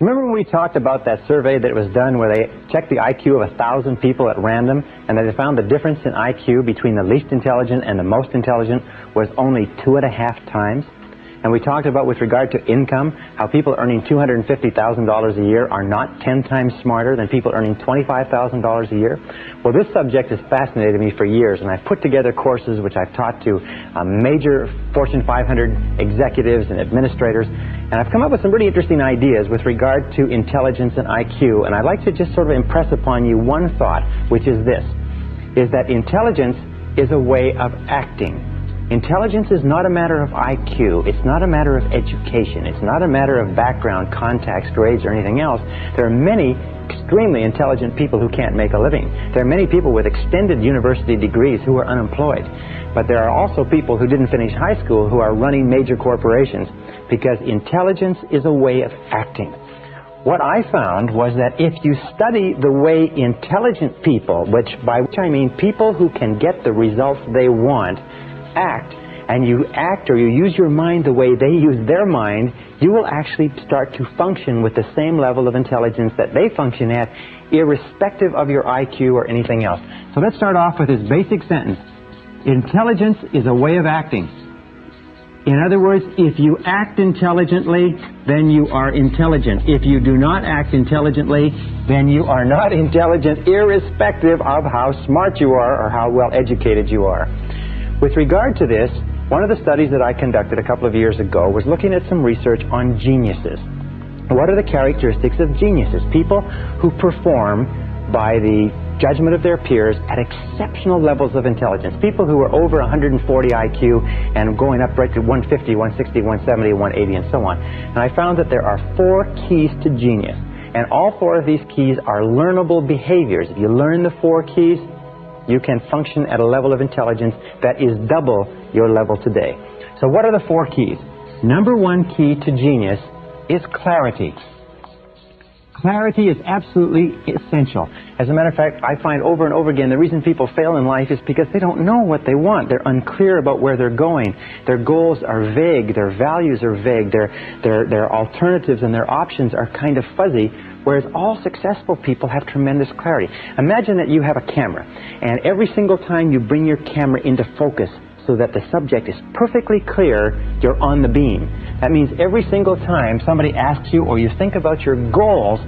Remember when we talked about that survey that was done where they checked the IQ of 1,000 people at random, and they found the difference in IQ between the least intelligent and the most intelligent was only 2.5 times? And we talked about, with regard to income, how people earning $250,000 a year are not 10 times smarter than people earning $25,000 a year. Well, this subject has fascinated me for years, and I've put together courses which I've taught to major Fortune 500 executives and administrators, and I've come up with some really interesting ideas with regard to intelligence and IQ, and I'd like to just sort of impress upon you one thought, which is this, is that intelligence is a way of acting. Intelligence is not a matter of IQ. It's not a matter of education. It's not a matter of background, contacts, grades, or anything else. There are many extremely intelligent people who can't make a living. There are many people with extended university degrees who are unemployed. But there are also people who didn't finish high school who are running major corporations, because intelligence is a way of acting. What I found was that if you study the way intelligent people, by which I mean people who can get the results they want, act, and you act or you use your mind the way they use their mind, you will actually start to function with the same level of intelligence that they function at, irrespective of your IQ or anything else. So let's start off with this basic sentence. Intelligence is a way of acting. In other words, if you act intelligently, then you are intelligent. If you do not act intelligently, then you are not intelligent, irrespective of how smart you are or how well educated you are. With regard to this, one of the studies that I conducted a couple of years ago was looking at some research on geniuses. What are the characteristics of geniuses? People who perform by the judgment of their peers at exceptional levels of intelligence. People who are over 140 IQ and going up right to 150, 160, 170, 180, and so on. And I found that there are 4 keys to genius. And all 4 of these keys are learnable behaviors. If you learn the 4 keys, you can function at a level of intelligence that is double your level today. So what are the 4 keys? Number 1 key to genius is clarity. Clarity is absolutely essential. As a matter of fact, I find over and over again the reason people fail in life is because they don't know what they want. They're unclear about where they're going. Their goals are vague. Their values are vague. Their alternatives and their options are kind of fuzzy. Whereas all successful people have tremendous clarity. Imagine that you have a camera, and every single time you bring your camera into focus so that the subject is perfectly clear, you're on the beam. That means every single time somebody asks you or you think about your goals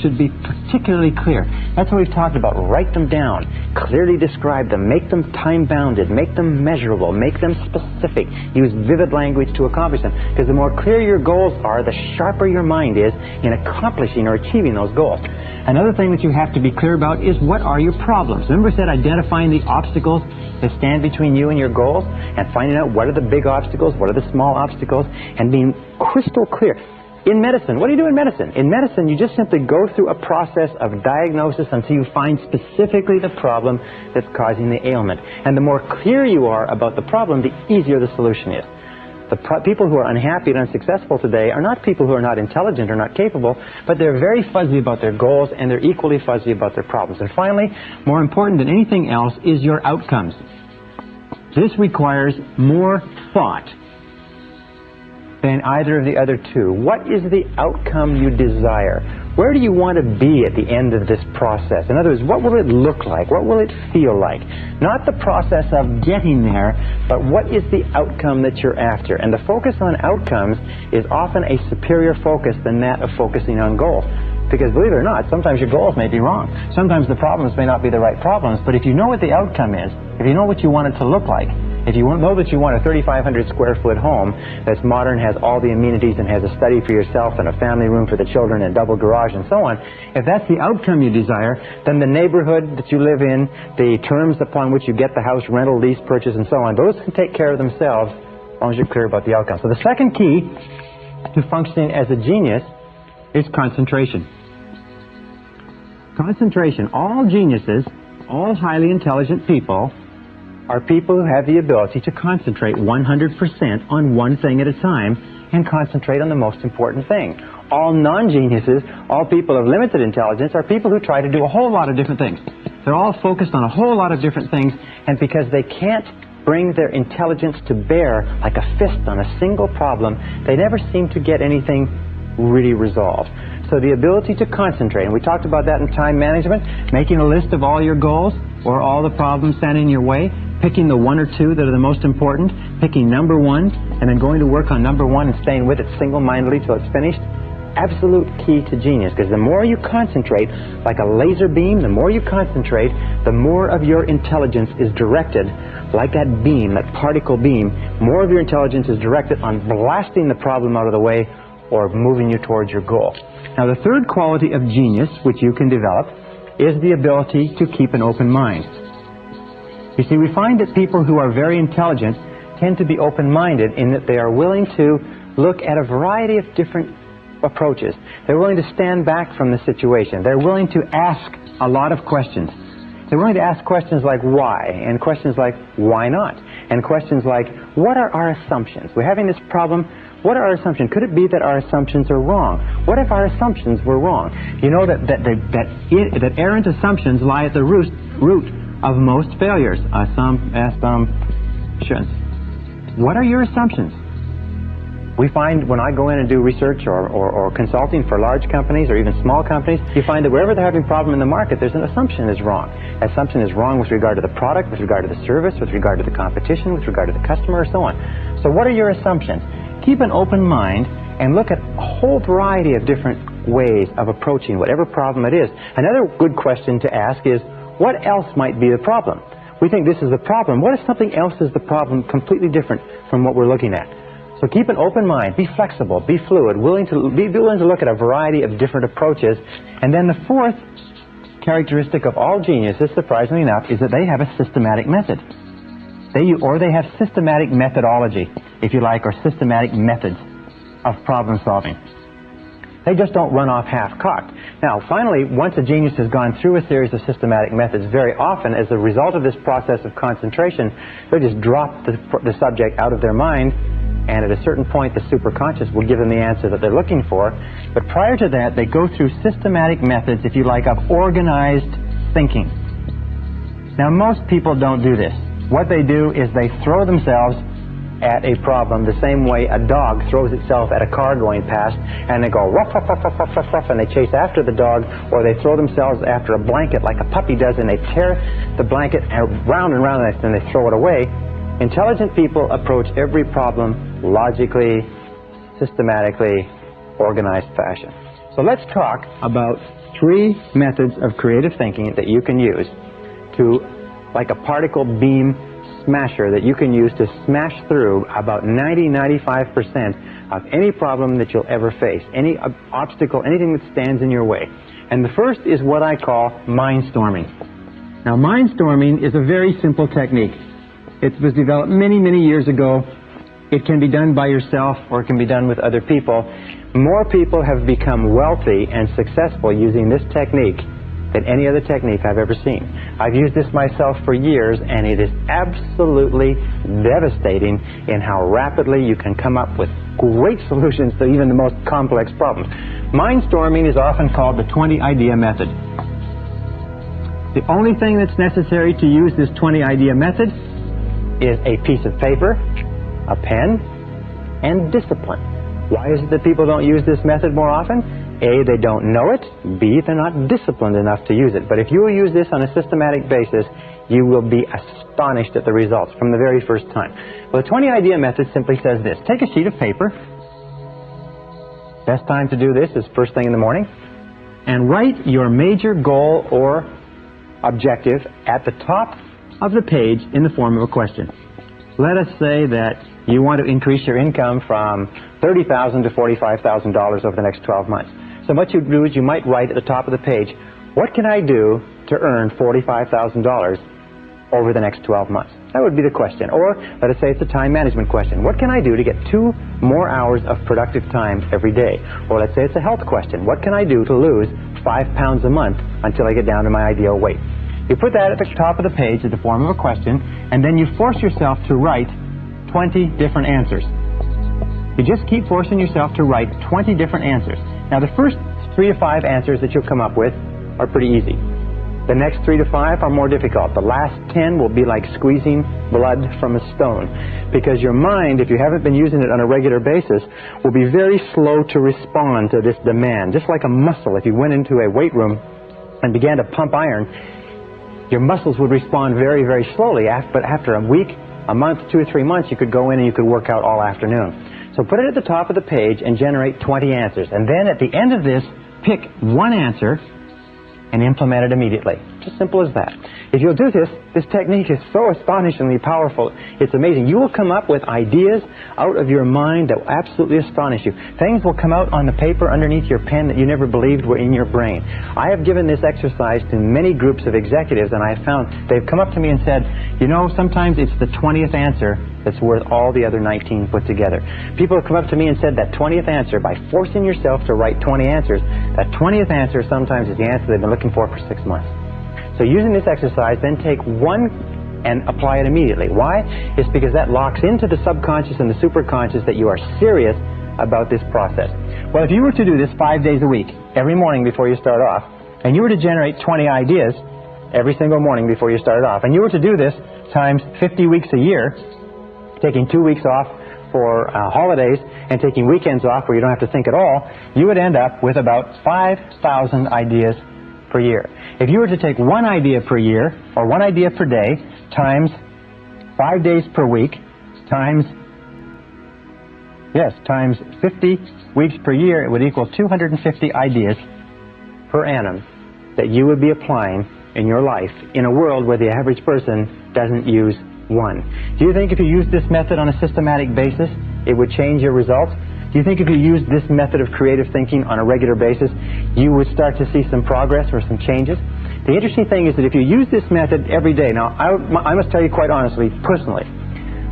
should be particularly clear. That's what we've talked about. Write them down, clearly describe them, make them time-bounded, make them measurable, make them specific, use vivid language to accomplish them. Because the more clear your goals are, the sharper your mind is in accomplishing or achieving those goals. Another thing that you have to be clear about is, what are your problems? Remember I said identifying the obstacles that stand between you and your goals, and finding out what are the big obstacles, what are the small obstacles, and being crystal clear. In medicine, what do you do in medicine? In medicine, you just simply go through a process of diagnosis until you find specifically the problem that's causing the ailment. And the more clear you are about the problem, the easier the solution is. The people who are unhappy and unsuccessful today are not people who are not intelligent or not capable, but they're very fuzzy about their goals, and they're equally fuzzy about their problems. And finally, more important than anything else is your outcomes. This requires more thought than either of the other 2. What is the outcome you desire? Where do you want to be at the end of this process? In other words, what will it look like? What will it feel like? Not the process of getting there, but what is the outcome that you're after? And the focus on outcomes is often a superior focus than that of focusing on goals. Because believe it or not, sometimes your goals may be wrong. Sometimes the problems may not be the right problems, but if you know what the outcome is, if you know what you want it to look like, if you know that you want a 3,500 square foot home that's modern, has all the amenities, and has a study for yourself and a family room for the children and a double garage and so on, if that's the outcome you desire, then the neighborhood that you live in, the terms upon which you get the house, rental, lease, purchase, and so on, those can take care of themselves as long as you're clear about the outcome. So the second key to functioning as a genius is concentration. Concentration. All geniuses, all highly intelligent people, are people who have the ability to concentrate 100% on one thing at a time and concentrate on the most important thing. All non-geniuses, all people of limited intelligence, are people who try to do a whole lot of different things. They're all focused on a whole lot of different things, and because they can't bring their intelligence to bear like a fist on a single problem, they never seem to get anything really resolved. So the ability to concentrate, and we talked about that in time management, making a list of all your goals or all the problems standing in your way, picking the one or two that are the most important, picking number one, and then going to work on number one and staying with it single-mindedly till it's finished. Absolute key to genius, because the more you concentrate, like a laser beam, the more you concentrate, the more of your intelligence is directed, like that beam, that particle beam, more of your intelligence is directed on blasting the problem out of the way or moving you towards your goal. Now, the third quality of genius, which you can develop, is the ability to keep an open mind. You see, we find that people who are very intelligent tend to be open-minded in that they are willing to look at a variety of different approaches. They're willing to stand back from the situation. They're willing to ask a lot of questions. They're willing to ask questions like why, and questions like why not, and questions like what are our assumptions? We're having this problem. What are our assumptions? Could it be that our assumptions are wrong? What if our assumptions were wrong? You know that errant assumptions lie at the root of most failures. Assumptions. What are your assumptions? We find when I go in and do research or consulting for large companies or even small companies, you find that wherever they're having a problem in the market, there's an assumption is wrong. Assumption is wrong with regard to the product, with regard to the service, with regard to the competition, with regard to the customer, and so on. So what are your assumptions? Keep an open mind and look at a whole variety of different ways of approaching whatever problem it is. Another good question to ask is, what else might be the problem? We think this is the problem. What if something else is the problem completely different from what we're looking at? So keep an open mind, be flexible, be fluid, be willing to look at a variety of different approaches. And then the fourth characteristic of all geniuses, surprisingly enough, is that they have a systematic method. They have systematic methodology, if you like, or systematic methods of problem solving. They just don't run off half-cocked. Now, finally, once a genius has gone through a series of systematic methods, very often, as a result of this process of concentration, they just drop the subject out of their mind, and at a certain point, the superconscious will give them the answer that they're looking for. But prior to that, they go through systematic methods, if you like, of organized thinking. Now, most people don't do this. What they do is they throw themselves at a problem the same way a dog throws itself at a car going past, and they go ruff, ruff, ruff, ruff, ruff, ruff, ruff, and they chase after the dog, or they throw themselves after a blanket like a puppy does, and they tear the blanket round and round, and they throw it away. Intelligent people approach every problem logically, systematically, organized fashion. So let's talk about 3 methods of creative thinking that you can use to, like a particle beam smasher, that you can use to smash through about 90–95% of any problem that you'll ever face, any obstacle, anything that stands in your way. And the first is what I call mindstorming. Now, mindstorming is a very simple technique. It was developed many, many years ago. It can be done by yourself or it can be done with other people. More people have become wealthy and successful using this technique than any other technique I've ever seen. I've used this myself for years, and it is absolutely devastating in how rapidly you can come up with great solutions to even the most complex problems. Mindstorming is often called the 20-idea method. The only thing that's necessary to use this 20-idea method is a piece of paper, a pen, and discipline. Why is it that people don't use this method more often? A, they don't know it. B, they're not disciplined enough to use it. But if you will use this on a systematic basis, you will be astonished at the results from the very first time. Well, the 20-idea method simply says this. Take a sheet of paper. Best time to do this is first thing in the morning. And write your major goal or objective at the top of the page in the form of a question. Let us say that you want to increase your income from $30,000 to $45,000 over the next 12 months. So what you do is you might write at the top of the page, what can I do to earn $45,000 over the next 12 months? That would be the question. Or let us say it's a time management question. What can I do to get 2 more hours of productive time every day? Or let's say it's a health question. What can I do to lose 5 pounds a month until I get down to my ideal weight? You put that at the top of the page in the form of a question, and then you force yourself to write 20 different answers. You just keep forcing yourself to write 20 different answers. Now, the first 3 to 5 answers that you'll come up with are pretty easy. The next 3 to 5 are more difficult. The last 10 will be like squeezing blood from a stone, because your mind, if you haven't been using it on a regular basis, will be very slow to respond to this demand. Just like a muscle, if you went into a weight room and began to pump iron, your muscles would respond very, very slowly. But after a week, a month, 2 or 3 months, you could go in and you could work out all afternoon. So put it at the top of the page and generate 20 answers. And then at the end of this, pick one answer and implement it immediately. Just simple as that. If you'll do this, this technique is so astonishingly powerful. It's amazing. You will come up with ideas out of your mind that will absolutely astonish you. Things will come out on the paper underneath your pen that you never believed were in your brain. I have given this exercise to many groups of executives, and I found they've come up to me and said, you know, sometimes it's the 20th answer that's worth all the other 19 put together. People have come up to me and said that 20th answer, by forcing yourself to write 20 answers, that 20th answer sometimes is the answer they've been looking for 6 months. So using this exercise, then take one and apply it immediately. Why? It's because that locks into the subconscious and the superconscious that you are serious about this process. Well, if you were to do this 5 days a week, every morning before you start off, and you were to generate 20 ideas every single morning before you started off, and you were to do this times 50 weeks a year, taking 2 weeks off for holidays and taking weekends off where you don't have to think at all, you would end up with about 5,000 ideas per year. If you were to take one idea per year, or one idea per day, times 5 days per week, times 50 weeks per year, it would equal 250 ideas per annum that you would be applying in your life in a world where the average person doesn't use one. Do you think if you used this method on a systematic basis, it would change your results? Do you think if you used this method of creative thinking on a regular basis, you would start to see some progress or some changes? The interesting thing is that if you use this method every day, now I must tell you quite honestly, personally,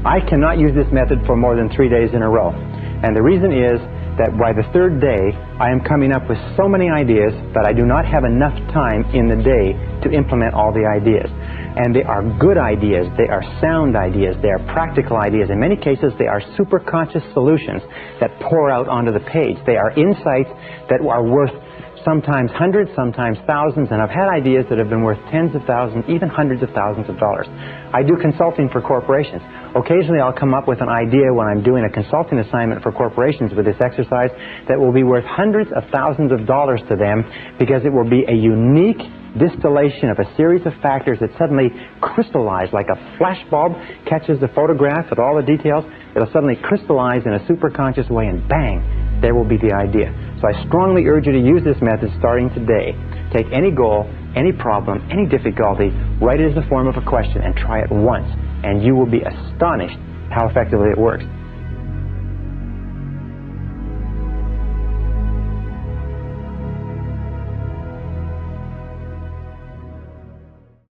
I cannot use this method for more than 3 days in a row. And the reason is that by the third day, I am coming up with so many ideas that I do not have enough time in the day to implement all the ideas. And they are good ideas, they are sound ideas, they are practical ideas. In many cases, they are superconscious solutions that pour out onto the page. They are insights that are worth sometimes hundreds, sometimes thousands, and I've had ideas that have been worth tens of thousands, even hundreds of thousands of dollars. I do consulting for corporations. Occasionally I'll come up with an idea when I'm doing a consulting assignment for corporations with this exercise that will be worth hundreds of thousands of dollars to them, because it will be a unique distillation of a series of factors that suddenly crystallize like a flash bulb catches the photograph with all the details. It'll suddenly crystallize in a superconscious way, and bang, there will be the idea. So I strongly urge you to use this method starting today. Take any goal, any problem, any difficulty, write it as the form of a question and try it once, and you will be astonished how effectively it works.